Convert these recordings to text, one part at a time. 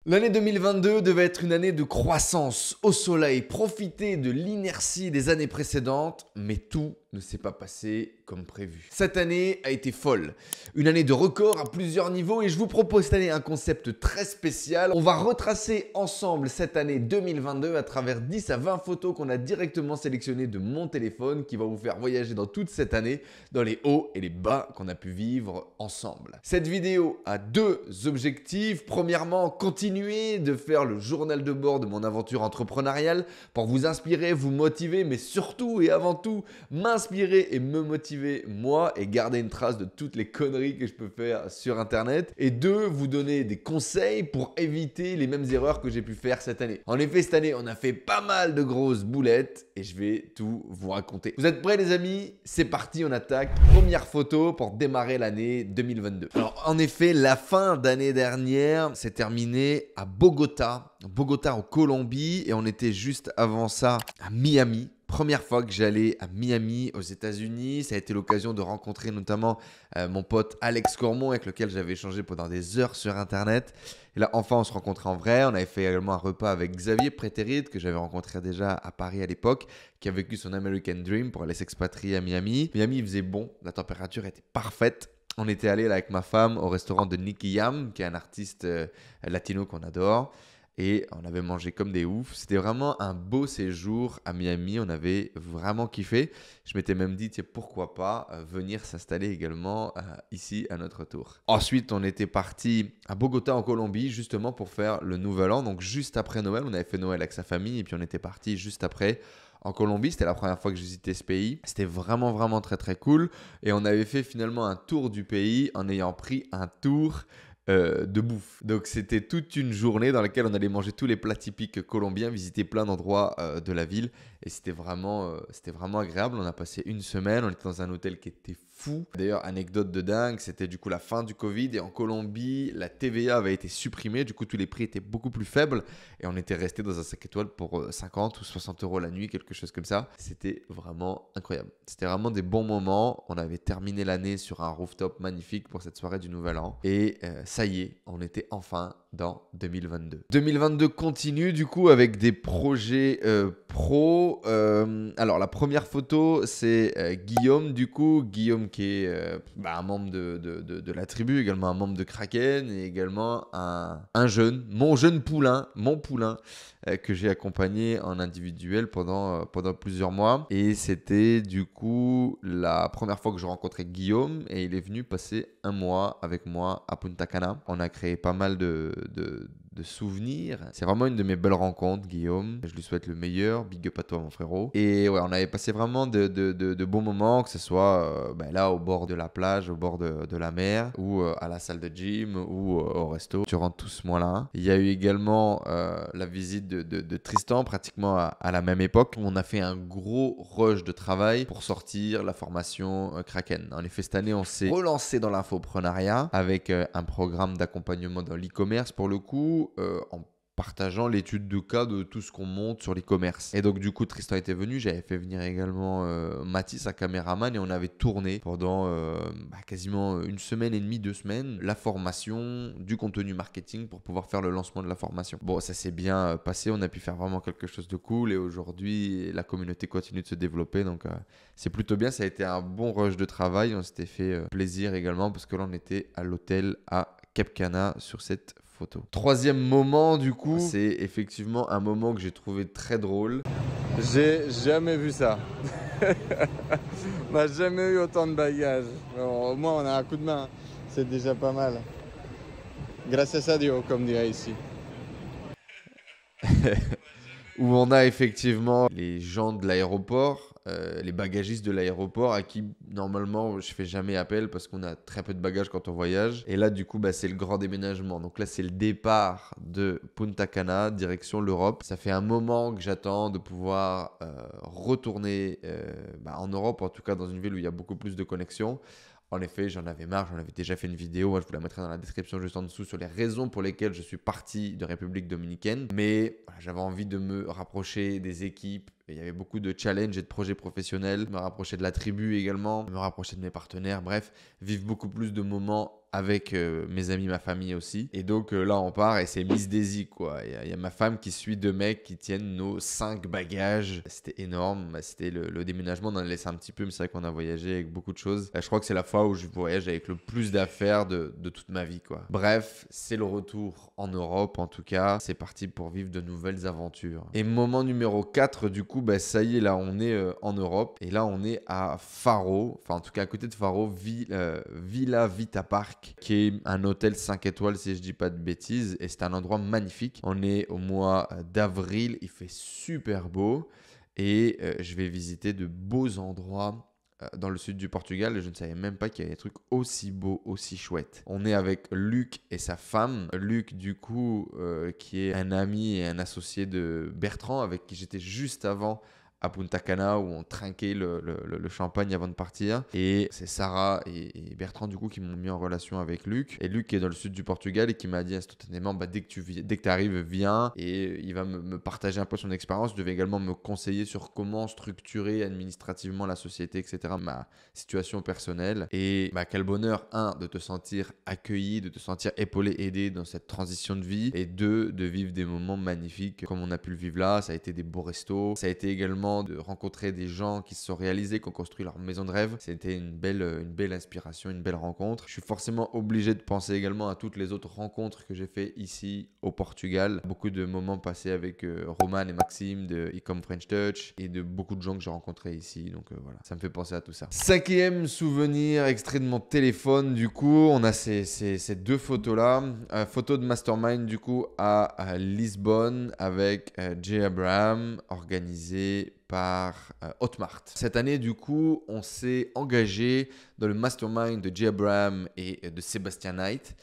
L'année 2022 devait être une année de croissance au soleil, profiter de l'inertie des années précédentes, mais tout ne s'est pas passé comme prévu. Cette année a été folle, une année de record à plusieurs niveaux et je vous propose cette année un concept très spécial. On va retracer ensemble cette année 2022 à travers 10 à 20 photos qu'on a directement sélectionnées de mon téléphone qui va vous faire voyager dans toute cette année, dans les hauts et les bas qu'on a pu vivre ensemble. Cette vidéo a deux objectifs. Premièrement, continuer de faire le journal de bord de mon aventure entrepreneuriale pour vous inspirer, vous motiver, mais surtout et avant tout, m'inspirer et me motiver moi et garder une trace de toutes les conneries que je peux faire sur internet. Et deux, vous donner des conseils pour éviter les mêmes erreurs que j'ai pu faire cette année. En effet, cette année, on a fait pas mal de grosses boulettes et je vais tout vous raconter. Vous êtes prêts les amis? C'est parti, on attaque. Première photo pour démarrer l'année 2022. Alors en effet, la fin d'année dernière s'est terminée à Bogota en Colombie et on était juste avant ça à Miami. Première fois que j'allais à Miami aux États-Unis, ça a été l'occasion de rencontrer notamment mon pote Alex Cormon avec lequel j'avais échangé pendant des heures sur internet. Et là enfin on se rencontrait en vrai, on avait fait également un repas avec Xavier Prétérit que j'avais rencontré déjà à Paris à l'époque, qui a vécu son American Dream pour aller s'expatrier à Miami. Miami il faisait bon, la température était parfaite. On était allé là avec ma femme au restaurant de Nicky Jam, qui est un artiste latino qu'on adore. Et on avait mangé comme des oufs. C'était vraiment un beau séjour à Miami. On avait vraiment kiffé. Je m'étais même dit, tiens, pourquoi pas venir s'installer également ici à notre tour. Ensuite, on était parti à Bogota en Colombie, justement pour faire le Nouvel An. Donc juste après Noël, on avait fait Noël avec sa famille. Et puis on était parti juste après en Colombie. C'était la première fois que je visitais ce pays. C'était vraiment très très cool. Et on avait fait finalement un tour du pays en ayant pris un tour de bouffe. Donc c'était toute une journée dans laquelle on allait manger tous les plats typiques colombiens, visiter plein d'endroits de la ville et c'était vraiment agréable. On a passé une semaine, on était dans un hôtel qui était fou. D'ailleurs, anecdote de dingue, c'était du coup la fin du Covid et en Colombie, la TVA avait été supprimée, du coup tous les prix étaient beaucoup plus faibles et on était resté dans un 5 étoiles pour 50 ou 60 euros la nuit, quelque chose comme ça. C'était vraiment incroyable. C'était vraiment des bons moments. On avait terminé l'année sur un rooftop magnifique pour cette soirée du Nouvel An et ça y est, on était enfin dans 2022. 2022 continue du coup avec des projets pro. Alors la première photo c'est Guillaume du coup. Guillaume qui est un membre de la tribu, également un membre de Kraken et également un jeune, mon poulain que j'ai accompagné en individuel pendant plusieurs mois. Et c'était du coup la première fois que je rencontrais Guillaume et il est venu passer un mois avec moi à Punta Cana. On a créé pas mal de souvenirs. C'est vraiment une de mes belles rencontres, Guillaume. Je lui souhaite le meilleur. Big up à toi, mon frérot. Et ouais, on avait passé vraiment de bons moments, que ce soit là au bord de la plage, au bord de la mer, ou à la salle de gym, ou au resto, durant tout ce mois-là. Il y a eu également la visite de Tristan, pratiquement à la même époque. On a fait un gros rush de travail pour sortir la formation Kraken. En effet, cette année, on s'est relancé dans l'infoprenariat avec un programme d'accompagnement dans l'e-commerce pour le coup, en partageant l'étude de cas de tout ce qu'on monte sur l'e-commerce. Et donc du coup Tristan était venu, j'avais fait venir également Mathis, un caméraman, et on avait tourné pendant quasiment une semaine et demie, 2 semaines, la formation, du contenu marketing pour pouvoir faire le lancement de la formation. Bon, ça s'est bien passé, on a pu faire vraiment quelque chose de cool et aujourd'hui la communauté continue de se développer, donc c'est plutôt bien. Ça a été un bon rush de travail, on s'était fait plaisir également parce que là on était à l'hôtel à Cap Cana sur cette photo. Troisième moment du coup, c'est effectivement un moment que j'ai trouvé très drôle. J'ai jamais vu ça. On n'a jamais eu autant de bagages. Alors, au moins on a un coup de main, c'est déjà pas mal. Gracias a Dios, comme dirait ici. Où on a effectivement les gens de l'aéroport, les bagagistes de l'aéroport à qui normalement je fais jamais appel parce qu'on a très peu de bagages quand on voyage. Et là du coup c'est le grand déménagement. Donc là c'est le départ de Punta Cana, direction l'Europe. Ça fait un moment que j'attends de pouvoir retourner en Europe, en tout cas dans une ville où il y a beaucoup plus de connexions. En effet, j'en avais marre, j'en avais déjà fait une vidéo, je vous la mettrai dans la description juste en dessous sur les raisons pour lesquelles je suis parti de République dominicaine. Mais voilà, j'avais envie de me rapprocher des équipes Il y avait beaucoup de challenges et de projets professionnels. Me rapprocher de la tribu également, me rapprocher de mes partenaires. Bref, vivre beaucoup plus de moments avec mes amis, ma famille aussi. Et donc là, on part et c'est Miss Daisy, quoi. Il y a ma femme qui suit 2 mecs qui tiennent nos 5 bagages. C'était énorme. C'était le déménagement, on en a laissé un petit peu, mais c'est vrai qu'on a voyagé avec beaucoup de choses. Je crois que c'est la fois où je voyage avec le plus d'affaires de toute ma vie, quoi. Bref, c'est le retour en Europe, en tout cas. C'est parti pour vivre de nouvelles aventures. Et moment numéro 4, du coup, ça y est, là, on est en Europe. Et là, on est à Faro. Enfin, en tout cas, à côté de Faro, Villa Vita Park, qui est un hôtel 5 étoiles si je dis pas de bêtises, et c'est un endroit magnifique. On est au mois d'avril, il fait super beau et je vais visiter de beaux endroits dans le sud du Portugal et je ne savais même pas qu'il y avait des trucs aussi beaux, aussi chouettes. On est avec Luc et sa femme. Luc, du coup, qui est un ami et un associé de Bertrand, avec qui j'étais juste avant à Punta Cana où on trinquait le champagne avant de partir. Et c'est Sarah et Bertrand du coup qui m'ont mis en relation avec Luc. Et Luc qui est dans le sud du Portugal et qui m'a dit instantanément dès que tu arrives, viens. Et il va me partager un peu son expérience. Il devait également me conseiller sur comment structurer administrativement la société, etc. Ma situation personnelle. Et quel bonheur, de te sentir accueilli, de te sentir épaulé, aidé dans cette transition de vie. Et 2, de vivre des moments magnifiques comme on a pu le vivre là. Ça a été des beaux restos. Ça a été également de rencontrer des gens qui se sont réalisés, qui ont construit leur maison de rêve. C'était une belle inspiration, une belle rencontre. Je suis forcément obligé de penser également à toutes les autres rencontres que j'ai fait ici au Portugal. Beaucoup de moments passés avec Roman et Maxime de Ecom French Touch et de beaucoup de gens que j'ai rencontrés ici. Donc voilà, ça me fait penser à tout ça. 5e souvenir, extrait de mon téléphone. Du coup, on a ces 2 photos-là. Photo de Mastermind du coup à Lisbonne avec Jay Abraham, organisé par Hotmart. Cette année, du coup, on s'est engagé dans le mastermind de Jay Abraham et de Sébastien Knight,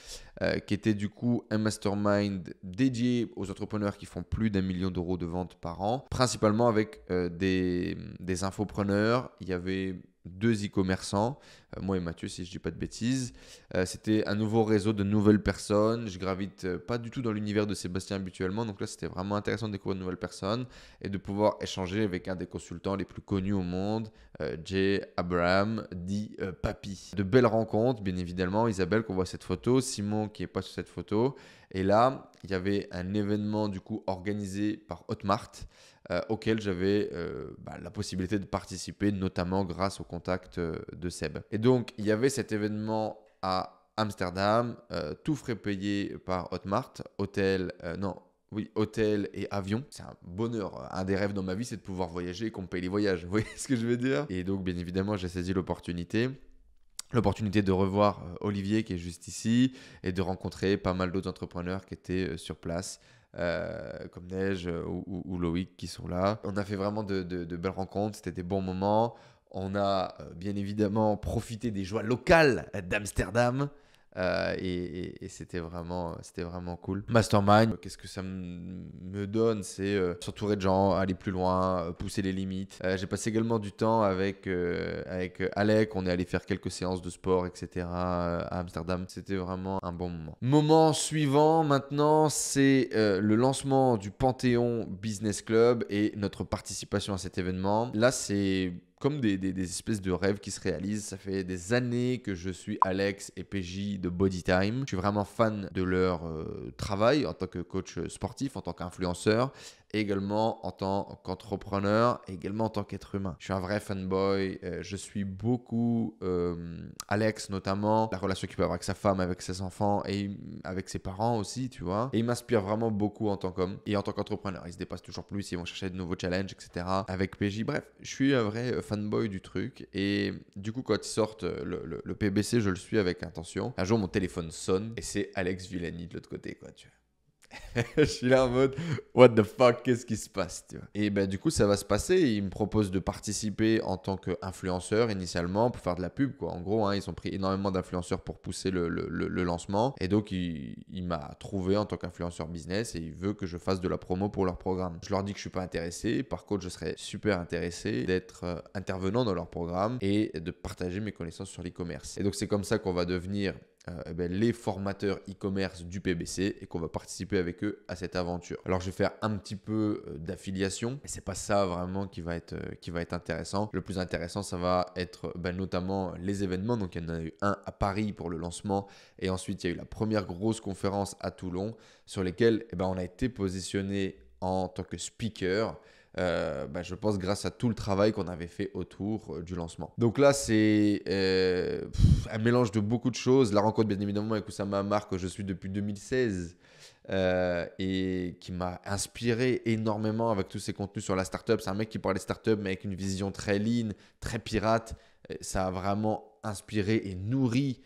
qui était du coup un mastermind dédié aux entrepreneurs qui font plus d'1 million d'euros de ventes par an, principalement avec des infopreneurs. Il y avait 2 e-commerçants, moi et Mathieu si je dis pas de bêtises. C'était un nouveau réseau de nouvelles personnes. Je gravite pas du tout dans l'univers de Sébastien habituellement, donc là c'était vraiment intéressant de découvrir de nouvelles personnes et de pouvoir échanger avec un des consultants les plus connus au monde, Jay Abraham, dit Papy. De belles rencontres, bien évidemment. Isabelle qu'on voit cette photo, Simon qui est pas sur cette photo. Et là, il y avait un événement du coup organisé par Hotmart auquel j'avais la possibilité de participer, notamment grâce au contact de Seb. Et donc, il y avait cet événement à Amsterdam, tout frais payé par Hotmart, hôtel et avion. C'est un bonheur. Un des rêves dans ma vie, c'est de pouvoir voyager et qu'on me paye les voyages. Vous voyez ce que je veux dire? Et donc, bien évidemment, j'ai saisi l'opportunité de revoir Olivier qui est juste ici et de rencontrer pas mal d'autres entrepreneurs qui étaient sur place. Comme Neige ou Loïc qui sont là. On a fait vraiment de belles rencontres, c'était des bons moments. On a bien évidemment profité des joies locales d'Amsterdam. Et c'était vraiment cool. Mastermind, qu'est-ce que ça me donne? C'est s'entourer de gens, aller plus loin, pousser les limites. J'ai passé également du temps avec Alec. On est allé faire quelques séances de sport, etc. à Amsterdam. C'était vraiment un bon moment. Moment suivant maintenant, c'est le lancement du Panthéon Business Club et notre participation à cet événement. Là, c'est comme des espèces de rêves qui se réalisent. Ça fait des années que je suis Alex et PJ de Bodytime. Je suis vraiment fan de leur travail en tant que coach sportif, en tant qu'influenceur, et également en tant qu'entrepreneur, et également en tant qu'être humain. Je suis un vrai fanboy. Je suis beaucoup Alex notamment, la relation qu'il peut avoir avec sa femme, avec ses enfants et avec ses parents aussi, tu vois. Et il m'inspire vraiment beaucoup en tant qu'homme et en tant qu'entrepreneur. Il se dépasse toujours plus, ils vont chercher de nouveaux challenges, etc. Avec PJ, bref, je suis un vrai fanboy du truc. Et du coup, quand ils sortent le PBC, je le suis avec intention. Un jour, mon téléphone sonne et c'est Alex Villani de l'autre côté, quoi, tu vois. Je suis là en mode what the fuck, qu'est-ce qui se passe, tu vois. Et du coup ça va se passer. Il me propose de participer en tant qu'influenceur initialement pour faire de la pub, quoi. En gros ils ont pris énormément d'influenceurs pour pousser le lancement et donc il m'a trouvé en tant qu'influenceur business et il veut que je fasse de la promo pour leur programme. Je leur dis que je suis pas intéressé, par contre je serais super intéressé d'être intervenant dans leur programme et de partager mes connaissances sur l'e-commerce. Et donc c'est comme ça qu'on va devenir les formateurs e-commerce du PBC et qu'on va participer avec eux à cette aventure. Alors je vais faire un petit peu d'affiliation, mais c'est pas ça vraiment qui va être intéressant. Le plus intéressant, ça va être notamment les événements. Donc il y en a eu un à Paris pour le lancement et ensuite il y a eu la première grosse conférence à Toulon sur lesquelles on a été positionné en tant que speaker. Je pense grâce à tout le travail qu'on avait fait autour du lancement. Donc là, c'est un mélange de beaucoup de choses. La rencontre, bien évidemment, avec Oussama Ammar, que je suis depuis 2016 et qui m'a inspiré énormément avec tous ses contenus sur la startup. C'est un mec qui parlait startup, mais avec une vision très lean, très pirate. Ça a vraiment inspiré et nourri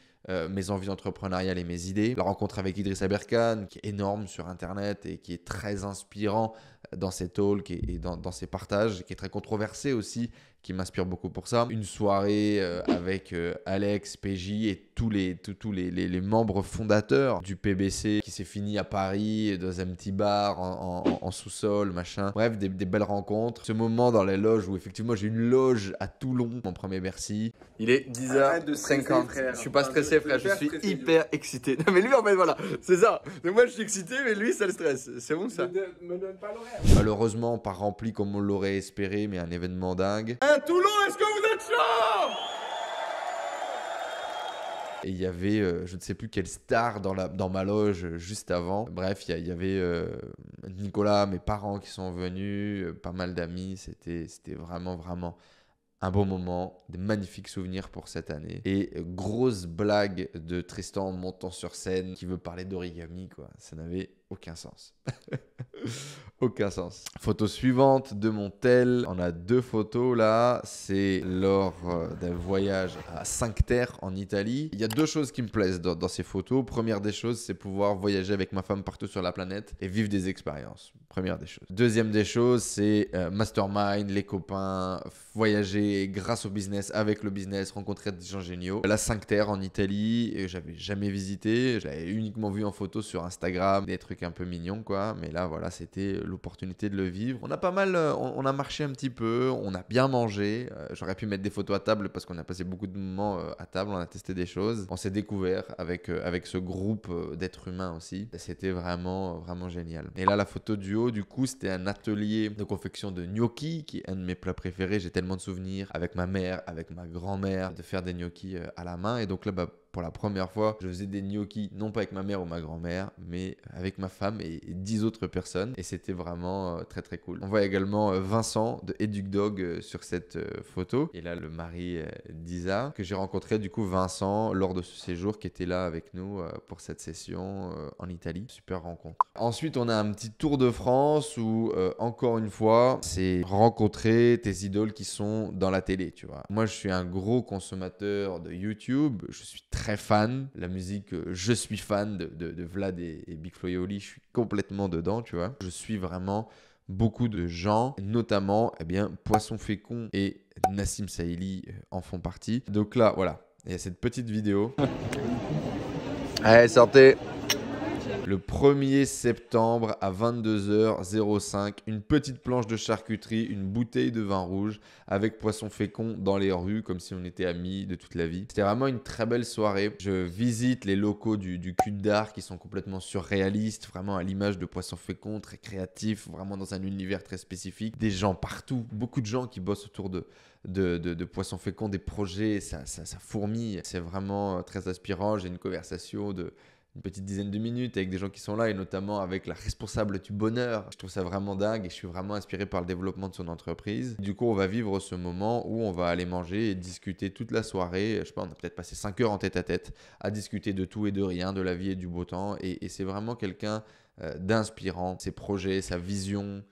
mes envies entrepreneuriales et mes idées. La rencontre avec Idriss Aberkan, qui est énorme sur Internet et qui est très inspirant dans ses talks et dans ses partages, qui est très controversé aussi, qui m'inspire beaucoup pour ça. Une soirée avec Alex, PJ et tous les membres fondateurs du PBC qui s'est fini à Paris dans un petit bar en sous-sol, machin. Bref, des belles rencontres. Ce moment dans la loge où effectivement j'ai une loge à Toulon, mon premier Bercy. Il est 10h50. Je suis pas stressé, frère. Je suis hyper excité. Non, mais lui, en fait, voilà, c'est ça. Donc moi, je suis excité, mais lui, ça le stresse. C'est bon, ça? Me donne pas l'horaire. Malheureusement, pas rempli comme on l'aurait espéré, mais un événement dingue. Toulon, est-ce que vous êtes chaud? Et il y avait, je ne sais plus quelle star dans ma loge juste avant. Bref, il y avait Nicolas, mes parents qui sont venus, pas mal d'amis. C'était vraiment, vraiment un bon moment, de magnifiques souvenirs pour cette année. Et grosse blague de Tristan montant sur scène qui veut parler d'origami, quoi. Ça n'avait aucun sens. Aucun sens. Photo suivante de mon tel. On a 2 photos là. C'est lors d'un voyage à Cinque Terre en Italie. Il y a 2 choses qui me plaisent dans ces photos. Première des choses, c'est pouvoir voyager avec ma femme partout sur la planète et vivre des expériences. Première des choses. Deuxième des choses, c'est mastermind, les copains, voyager grâce au business, avec le business, rencontrer des gens géniaux. La Cinque Terre en Italie, j'avais jamais visité. Je l'avais uniquement vu en photo sur Instagram, des trucs un peu mignons, quoi. Mais là, voilà, c'était l'opportunité de le vivre. On a pas mal, on a marché un petit peu, on a bien mangé. J'aurais pu mettre des photos à table parce qu'on a passé beaucoup de moments à table, on a testé des choses. On s'est découvert avec ce groupe d'êtres humains aussi. C'était vraiment, vraiment génial. Et là, la photo du haut, du coup, c'était un atelier de confection de gnocchi, qui est un de mes plats préférés. J'ai tellement de souvenirs avec ma mère, avec ma grand-mère, de faire des gnocchis à la main. Et donc là, pour la première fois, je faisais des gnocchis, non pas avec ma mère ou ma grand-mère, mais avec ma femme et 10 autres personnes. Et c'était vraiment très très cool. On voit également Vincent de EducDog sur cette photo. Et là, le mari d'Isa, que j'ai rencontré du coup Vincent lors de ce séjour, qui était là avec nous pour cette session en Italie. Super rencontre. Ensuite, on a un petit tour de France où, encore une fois, c'est rencontrer tes idoles qui sont dans la télé, tu vois. Moi, je suis un gros consommateur de YouTube. Je suis très fan. La musique, je suis fan de Vlad et Big Flo et Oli. Je suis complètement dedans, tu vois. Je suis vraiment beaucoup de gens, notamment Poisson Fécond et Nassim Saïli en font partie. Donc là, voilà, il y a cette petite vidéo. Allez, sortez! Le 1er septembre à 22h05, une petite planche de charcuterie, une bouteille de vin rouge avec Poisson Fécond dans les rues, comme si on était amis de toute la vie. C'était vraiment une très belle soirée. Je visite les locaux du cul d'art qui sont complètement surréalistes, vraiment à l'image de Poisson Fécond, très créatif, vraiment dans un univers très spécifique. Des gens partout, beaucoup de gens qui bossent autour de Poisson Fécond, des projets, ça fourmille. C'est vraiment très inspirant. J'ai une conversation de une petite dizaine de minutes avec des gens qui sont là et notamment avec la responsable du bonheur. Je trouve ça vraiment dingue et je suis vraiment inspiré par le développement de son entreprise. Du coup, on va vivre ce moment où on va aller manger et discuter toute la soirée. Je sais pas, on a peut-être passé 5 heures en tête-à-tête à discuter de tout et de rien, de la vie et du beau temps. Et c'est vraiment quelqu'un d'inspirant. Ses projets, sa vision.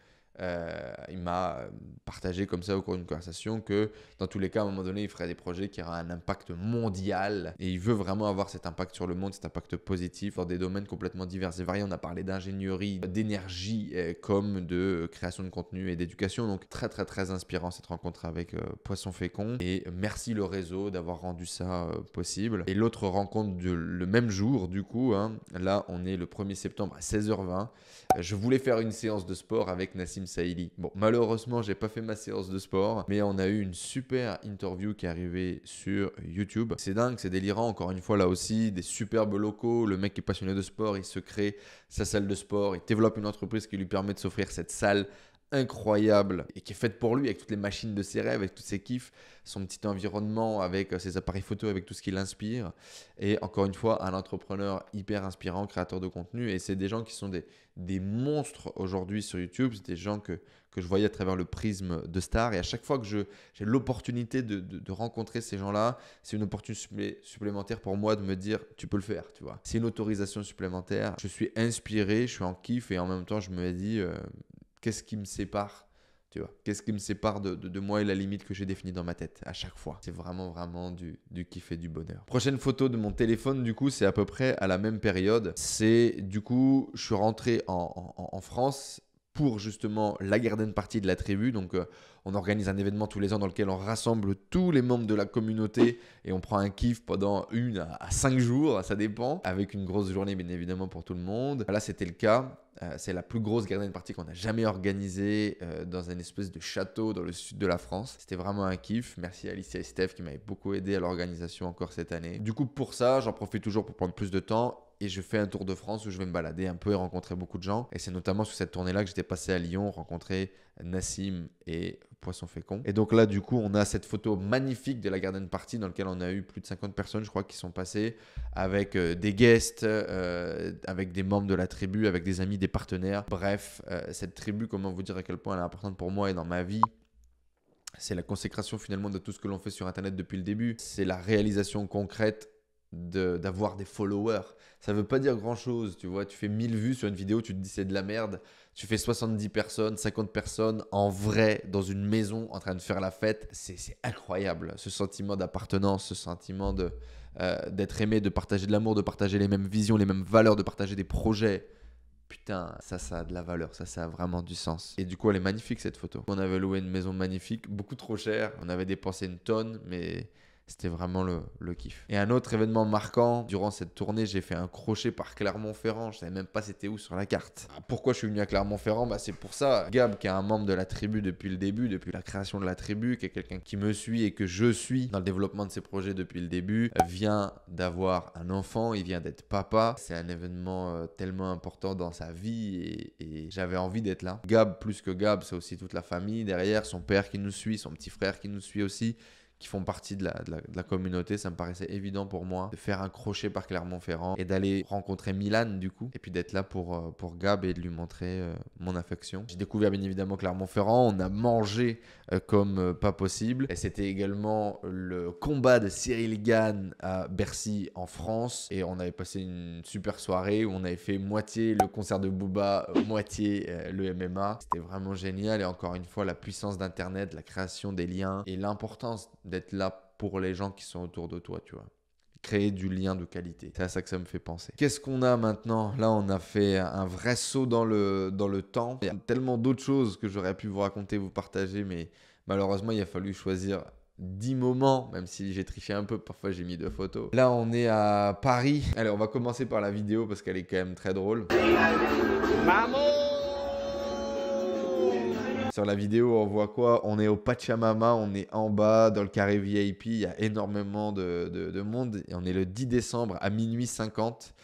Il m'a partagé comme ça au cours d'une conversation que dans tous les cas à un moment donné il ferait des projets qui auraient un impact mondial et il veut vraiment avoir cet impact sur le monde, cet impact positif dans des domaines complètement divers et variés. On a parlé d'ingénierie, d'énergie comme de création de contenu et d'éducation, donc très très très inspirant cette rencontre avec Poisson Fécond et merci le réseau d'avoir rendu ça possible. Et l'autre rencontre le même jour du coup, là on est le 1er septembre à 16h20. Je voulais faire une séance de sport avec Nassim Saïli. Bon, malheureusement, j'ai pas fait ma séance de sport, mais on a eu une super interview qui est arrivée sur YouTube. C'est dingue, c'est délirant. Encore une fois, là aussi, des superbes locaux. Le mec qui est passionné de sport, il se crée sa salle de sport, il développe une entreprise qui lui permet de s'offrir cette salle incroyable et qui est faite pour lui avec toutes les machines de ses rêves, avec tous ses kiffs, son petit environnement avec ses appareils photo, avec tout ce qui l'inspire. Et encore une fois, un entrepreneur hyper inspirant, créateur de contenu. Et c'est des gens qui sont des monstres aujourd'hui sur YouTube. C'est des gens que je voyais à travers le prisme de stars. Et à chaque fois que j'ai l'opportunité de rencontrer ces gens-là, c'est une opportunité supplémentaire pour moi de me dire tu peux le faire, tu vois. C'est une autorisation supplémentaire. Je suis inspiré, je suis en kiff et en même temps je me dis qu'est-ce qui me sépare, tu vois? Qu'est-ce qui me sépare de moi et la limite que j'ai définie dans ma tête à chaque fois? C'est vraiment, vraiment du kiff et du bonheur. Prochaine photo de mon téléphone, du coup, c'est à peu près à la même période. C'est, du coup, je suis rentré en France pour justement la garden party de la tribu. Donc, on organise un événement tous les ans dans lequel on rassemble tous les membres de la communauté et on prend un kiff pendant 1 à 5 jours, ça dépend, avec une grosse journée bien évidemment pour tout le monde. Là, c'était le cas. C'est la plus grosse garden party qu'on a jamais organisée dans une espèce de château dans le sud de la France. C'était vraiment un kiff. Merci à Alicia et Steph qui m'avaient beaucoup aidé à l'organisation encore cette année. Du coup, pour ça, j'en profite toujours pour prendre plus de temps. Et je fais un tour de France où je vais me balader un peu et rencontrer beaucoup de gens. Et c'est notamment sur cette tournée-là que j'étais passé à Lyon, rencontrer Nassim et Poisson Fécond. Et donc là, du coup, on a cette photo magnifique de la garden party dans laquelle on a eu plus de 50 personnes, je crois, qui sont passées, avec des guests, avec des membres de la tribu, avec des amis, des partenaires. Bref, cette tribu, comment vous dire à quel point elle est importante pour moi et dans ma vie. C'est la consécration finalement de tout ce que l'on fait sur Internet depuis le début. C'est la réalisation concrète d'avoir des followers. Ça veut pas dire grand chose, tu vois. Tu fais 1000 vues sur une vidéo, tu te dis c'est de la merde. Tu fais 70 personnes, 50 personnes en vrai dans une maison en train de faire la fête. C'est incroyable. Ce sentiment d'appartenance, ce sentiment d'être aimé, de partager de l'amour, de partager les mêmes visions, les mêmes valeurs, de partager des projets. Putain, ça a de la valeur, ça a vraiment du sens. Et du coup, elle est magnifique cette photo. On avait loué une maison magnifique, beaucoup trop chère. On avait dépensé une tonne, mais c'était vraiment le kiff. Et un autre événement marquant, durant cette tournée, j'ai fait un crochet par Clermont-Ferrand. Je savais même pas c'était où sur la carte. Pourquoi je suis venu à Clermont-Ferrand? C'est pour ça. Gab, qui est un membre de la tribu depuis le début, depuis la création de la tribu, qui est quelqu'un qui me suit et que je suis dans le développement de ses projets depuis le début, vient d'avoir un enfant, il vient d'être papa. C'est un événement tellement important dans sa vie et j'avais envie d'être là. Gab, plus que Gab, c'est aussi toute la famille derrière, son père qui nous suit, son petit frère qui nous suit aussi, qui font partie de la communauté. Ça me paraissait évident pour moi de faire un crochet par Clermont-Ferrand et d'aller rencontrer Milan du coup, et puis d'être là pour Gab et de lui montrer mon affection. J'ai découvert bien évidemment Clermont-Ferrand, on a mangé comme pas possible, et c'était également le combat de Cyril Gane à Bercy en France, et on avait passé une super soirée où on avait fait moitié le concert de Booba, moitié le MMA. C'était vraiment génial, et encore une fois la puissance d'internet, la création des liens et l'importance d'être là pour les gens qui sont autour de toi, tu vois. Créer du lien de qualité. C'est à ça que ça me fait penser. Qu'est-ce qu'on a maintenant? Là, on a fait un vrai saut dans le temps. Il y a tellement d'autres choses que j'aurais pu vous raconter, vous partager, mais malheureusement, il a fallu choisir 10 moments, même si j'ai triché un peu, parfois j'ai mis 2 photos. Là, on est à Paris. Allez, on va commencer par la vidéo parce qu'elle est quand même très drôle. Maman! Sur la vidéo, on voit quoi? On est au Pachamama, on est en bas dans le carré VIP, il y a énormément de monde. Et on est le 10 décembre à minuit 50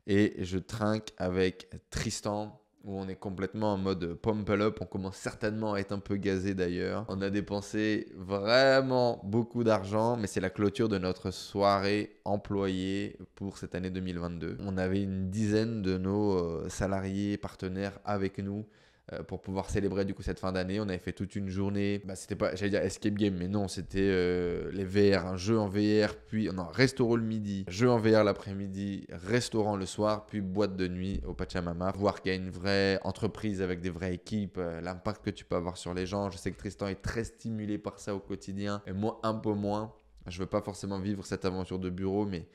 et je trinque avec Tristan où on est complètement en mode pump up. On commence certainement à être un peu gazé d'ailleurs. On a dépensé vraiment beaucoup d'argent, mais c'est la clôture de notre soirée employée pour cette année 2022. On avait une dizaine de nos salariés partenaires avec nous pour pouvoir célébrer du coup cette fin d'année. On avait fait toute une journée, c'était pas, j'allais dire escape game, mais non, c'était les VR, un jeu en VR, puis non, restaurant le midi, jeu en VR l'après-midi, restaurant le soir, puis boîte de nuit au Pachamama. Voir qu'il y a une vraie entreprise avec des vraies équipes, l'impact que tu peux avoir sur les gens. Je sais que Tristan est très stimulé par ça au quotidien, et moi un peu moins. Je veux pas forcément vivre cette aventure de bureau, mais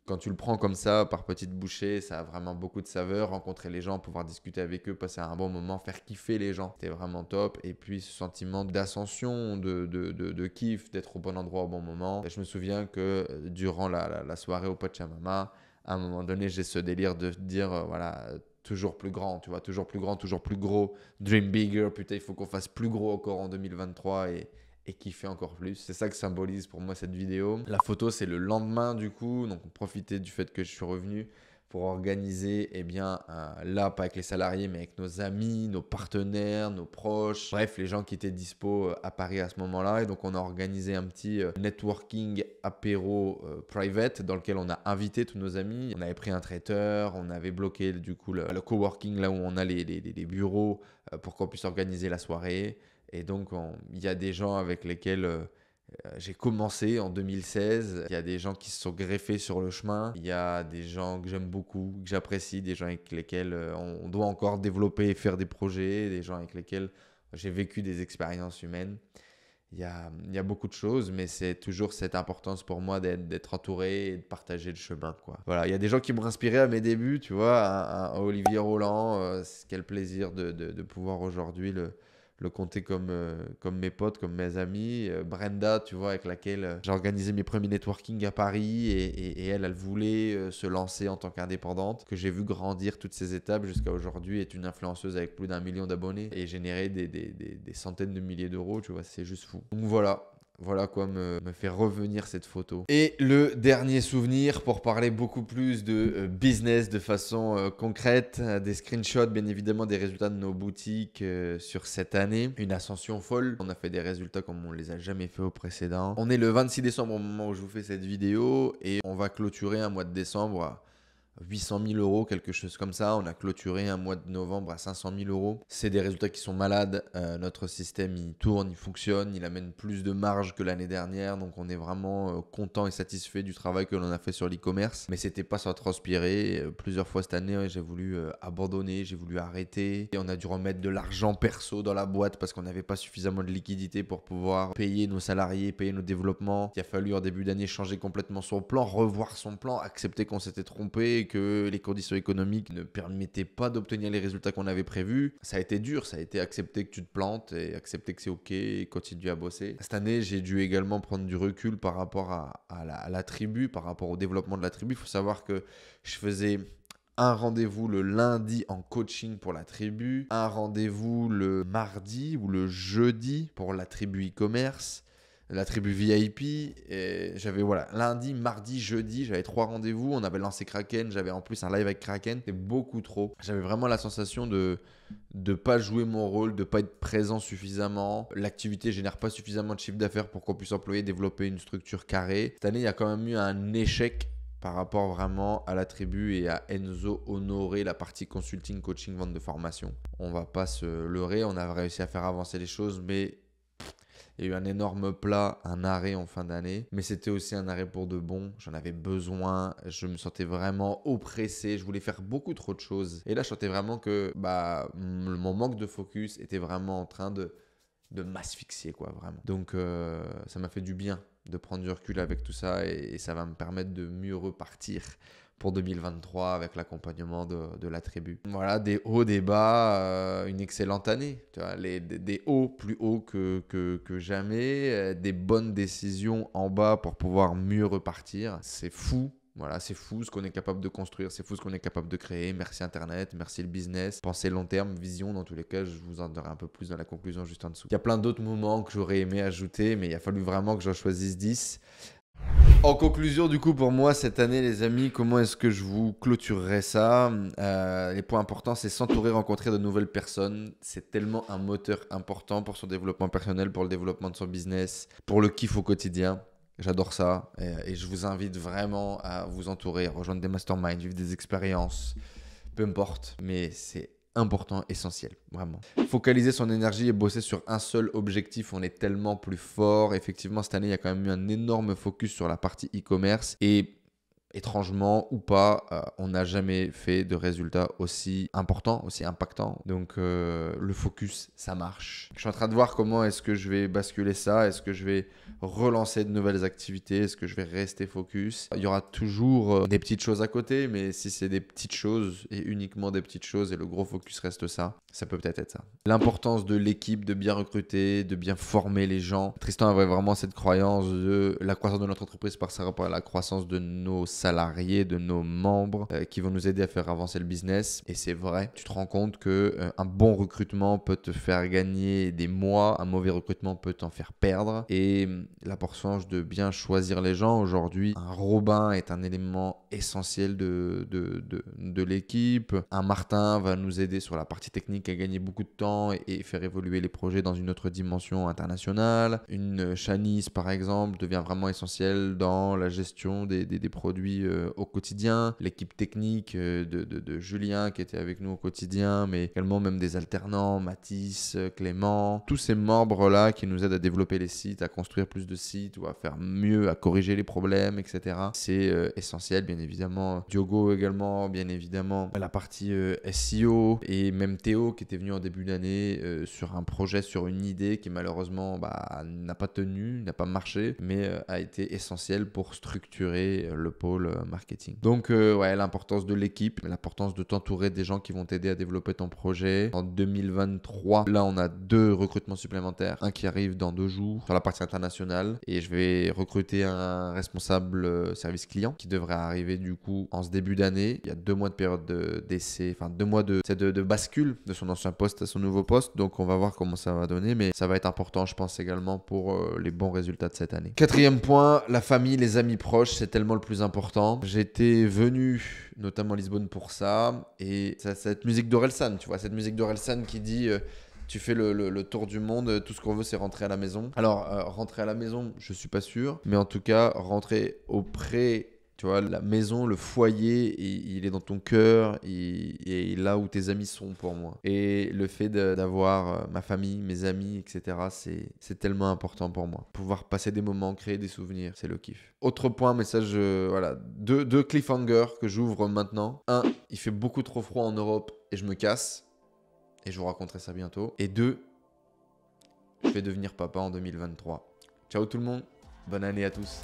quand tu le prends comme ça, par petites bouchées, ça a vraiment beaucoup de saveur. Rencontrer les gens, pouvoir discuter avec eux, passer un bon moment, faire kiffer les gens, c'était vraiment top. Et puis ce sentiment d'ascension, de kiff, d'être au bon endroit au bon moment. Et je me souviens que durant la soirée au Pachamama, à un moment donné, j'ai ce délire de dire, voilà, toujours plus grand, tu vois, toujours plus grand, toujours plus gros. Dream bigger, putain, il faut qu'on fasse plus gros encore en 2023 et kiffer encore plus. C'est ça que symbolise pour moi cette vidéo. La photo, c'est le lendemain du coup, donc on profitait du fait que je suis revenu pour organiser, eh bien, là, pas avec les salariés, mais avec nos amis, nos partenaires, nos proches, bref, les gens qui étaient dispo à Paris à ce moment-là. Et donc, on a organisé un petit networking apéro private dans lequel on a invité tous nos amis. On avait pris un traiteur, on avait bloqué du coup le coworking là où on a les bureaux pour qu'on puisse organiser la soirée. Et donc, il y a des gens avec lesquels j'ai commencé en 2016. Il y a des gens qui se sont greffés sur le chemin. Il y a des gens que j'aime beaucoup, que j'apprécie, des gens avec lesquels on doit encore développer et faire des projets, des gens avec lesquels j'ai vécu des expériences humaines. Il y a beaucoup de choses, mais c'est toujours cette importance pour moi d'être entouré et de partager le chemin, quoi. Voilà, il y a des gens qui m'ont inspiré à mes débuts, tu vois, un Olivier Roland. Quel plaisir de pouvoir aujourd'hui le compter comme mes potes, comme mes amis. Brenda, tu vois, avec laquelle j'ai organisé mes premiers networking à Paris et elle voulait se lancer en tant qu'indépendante, que j'ai vu grandir toutes ces étapes jusqu'à aujourd'hui, est une influenceuse avec plus d'1 million d'abonnés et générer des centaines de milliers d'euros, tu vois, c'est juste fou. Donc voilà quoi me fait revenir cette photo. Et le dernier souvenir, pour parler beaucoup plus de business de façon concrète, des screenshots bien évidemment des résultats de nos boutiques sur cette année. Une ascension folle. On a fait des résultats comme on les a jamais fait au précédent. On est le 26 décembre au moment où je vous fais cette vidéo et on va clôturer un mois de décembre à 800 000 euros, quelque chose comme ça. On a clôturé un mois de novembre à 500 000 euros. C'est des résultats qui sont malades. Notre système, il tourne, il fonctionne, il amène plus de marge que l'année dernière. Donc, on est vraiment content et satisfait du travail que l'on a fait sur l'e-commerce. Mais c'était pas sans transpirer. Plusieurs fois cette année, j'ai voulu abandonner, j'ai voulu arrêter. Et on a dû remettre de l'argent perso dans la boîte parce qu'on n'avait pas suffisamment de liquidité pour pouvoir payer nos salariés, payer nos développements. Il a fallu en début d'année changer complètement son plan, revoir son plan, accepter qu'on s'était trompé, que les conditions économiques ne permettaient pas d'obtenir les résultats qu'on avait prévus. Ça a été dur, ça a été accepter que tu te plantes et accepter que c'est ok et continuer à bosser. Cette année, j'ai dû également prendre du recul par rapport à la tribu, par rapport au développement de la tribu. Il faut savoir que je faisais un rendez-vous le lundi en coaching pour la tribu, un rendez-vous le mardi ou le jeudi pour la tribu e-commerce, la tribu VIP. Et j'avais lundi, mardi, jeudi, j'avais 3 rendez-vous. On avait lancé Kraken, j'avais en plus un live avec Kraken. C'était beaucoup trop. J'avais vraiment la sensation de pas jouer mon rôle, de pas être présent suffisamment. L'activité génère pas suffisamment de chiffre d'affaires pour qu'on puisse employer, développer une structure carrée. Cette année, il y a quand même eu un échec par rapport vraiment à la tribu et à Enzo honorer la partie consulting, coaching, vente de formation. On va pas se leurrer, on a réussi à faire avancer les choses, mais il y a eu un énorme plat, un arrêt en fin d'année, mais c'était aussi un arrêt pour de bon. J'en avais besoin, je me sentais vraiment oppressé, je voulais faire beaucoup trop de choses. Et là, je sentais vraiment que mon manque de focus était vraiment en train de m'asphyxier, quoi, vraiment. Donc, ça m'a fait du bien de prendre du recul avec tout ça et ça va me permettre de mieux repartir pour 2023 avec l'accompagnement de la tribu. Voilà, des hauts, des bas, une excellente année. Tu vois, des hauts plus hauts que jamais, des bonnes décisions en bas pour pouvoir mieux repartir. C'est fou. Voilà, c'est fou ce qu'on est capable de construire, c'est fou ce qu'on est capable de créer. Merci Internet, merci le business. Pensez long terme, vision, dans tous les cas, je vous en donnerai un peu plus dans la conclusion juste en dessous. Il y a plein d'autres moments que j'aurais aimé ajouter, mais il a fallu vraiment que j'en choisisse 10. En conclusion, du coup, pour moi, cette année, les amis, comment est-ce que je vous clôturerai ça ? Les points importants, c'est s'entourer, rencontrer de nouvelles personnes. C'est tellement un moteur important pour son développement personnel, pour le développement de son business, pour le kiff au quotidien. J'adore ça et je vous invite vraiment à vous entourer, à rejoindre des masterminds, vivre des expériences, peu importe, mais c'est important, essentiel, vraiment. Focaliser son énergie et bosser sur un seul objectif, on est tellement plus fort. Effectivement, cette année, il y a quand même eu un énorme focus sur la partie e-commerce et étrangement ou pas, on n'a jamais fait de résultats aussi importants, aussi impactants. Donc le focus, ça marche. Je suis en train de voir comment est-ce que je vais basculer ça. Est-ce que je vais relancer de nouvelles activités? Est-ce que je vais rester focus? Il y aura toujours des petites choses à côté, mais si c'est des petites choses et uniquement des petites choses et le gros focus reste ça, ça peut peut-être être ça. L'importance de l'équipe, de bien recruter, de bien former les gens. Tristan avait vraiment cette croyance de la croissance de notre entreprise par rapport à la croissance de nos salariés, de nos membres qui vont nous aider à faire avancer le business. Et c'est vrai, tu te rends compte que un bon recrutement peut te faire gagner des mois, un mauvais recrutement peut t'en faire perdre. Et l'importance de bien choisir les gens. Aujourd'hui, un Robin est un élément essentiel de l'équipe. Un Martin va nous aider sur la partie technique à gagner beaucoup de temps et faire évoluer les projets dans une autre dimension internationale. Une Shanice, par exemple, devient vraiment essentielle dans la gestion des produits au quotidien. L'équipe technique de Julien qui était avec nous au quotidien, mais également même des alternants, Mathis, Clément, tous ces membres-là qui nous aident à développer les sites, à construire plus de sites ou à faire mieux, à corriger les problèmes, etc. C'est essentiel, bien évidemment. Diogo également, bien évidemment. La partie SEO et même Théo qui était venu en début d'année sur un projet, sur une idée qui malheureusement n'a pas tenu, n'a pas marché, mais a été essentiel pour structurer le pôle marketing. Donc ouais, l'importance de l'équipe, l'importance de t'entourer des gens qui vont t'aider à développer ton projet. En 2023, là on a 2 recrutements supplémentaires, un qui arrive dans 2 jours sur la partie internationale et je vais recruter un responsable service client qui devrait arriver du coup en ce début d'année. Il y a 2 mois de période d'essai, enfin 2 mois de bascule de son ancien poste à son nouveau poste, donc on va voir comment ça va donner, mais ça va être important je pense également pour les bons résultats de cette année. 4e point, la famille, les amis proches, c'est tellement le plus important. J'étais venu notamment à Lisbonne pour ça et cette musique d'Orelsan, tu vois, cette musique d'Orelsan qui dit tu fais le tour du monde, tout ce qu'on veut c'est rentrer à la maison. Alors rentrer à la maison, je suis pas sûr, mais en tout cas rentrer auprès, tu vois, la maison, le foyer, il est dans ton cœur et là où tes amis sont pour moi. Et le fait d'avoir ma famille, mes amis, etc., c'est tellement important pour moi. Pouvoir passer des moments, créer des souvenirs, c'est le kiff. Autre point, message, voilà, deux cliffhangers que j'ouvre maintenant. 1, il fait beaucoup trop froid en Europe et je me casse. Et je vous raconterai ça bientôt. Et 2, je vais devenir papa en 2023. Ciao tout le monde, bonne année à tous.